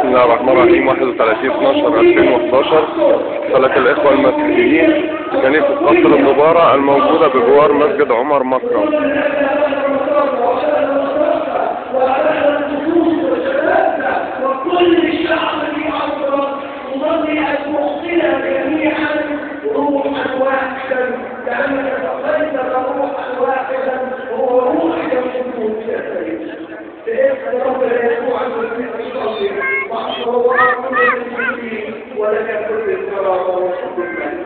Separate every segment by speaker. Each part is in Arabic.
Speaker 1: الله الرحمن الرحيم. 31/12/2011 صلاة الإخوة المسيحيين في كنيسة قصر الدبارة الموجودة بجوار مسجد عمر مكرم.
Speaker 2: وكل الشعب نصلي أن نوصلنا جميعا روحا واحدا، لأنك تقيت روحا واحدا وهو روحك القدوس يا سيدي. باسم ربنا يسوع المسيح نصلي وأشكر الله كل المسلمين ولك كل الكرامة والحب الملك.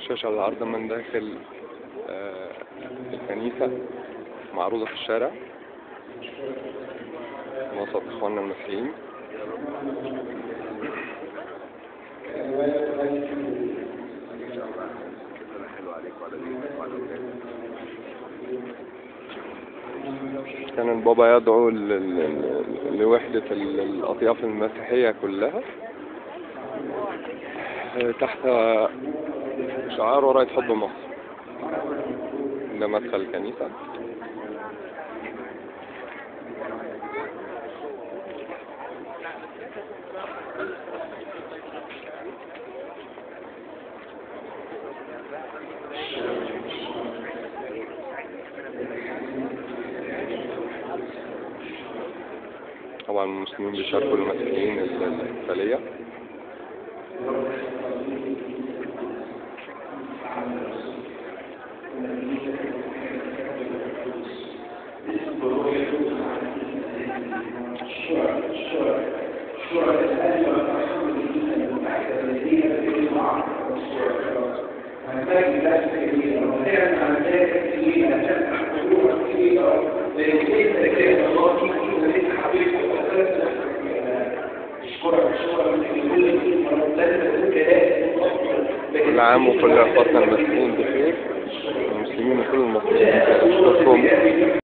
Speaker 1: شاشة على العرض من داخل الكنيسة معروضة في الشارع وسط إخواننا المسيحيين. كان البابا يدعو لوحدة الأطياف المسيحية كلها تحت شعار وراية حب مصر. ده مدخل الكنيسة. طبعا المسلمين بيشاركوا المسيحيين الاحتفالية. كل عام وكل اخواتنا المسيحيين بخير، المسلمين وكل المصريين. اشكركم.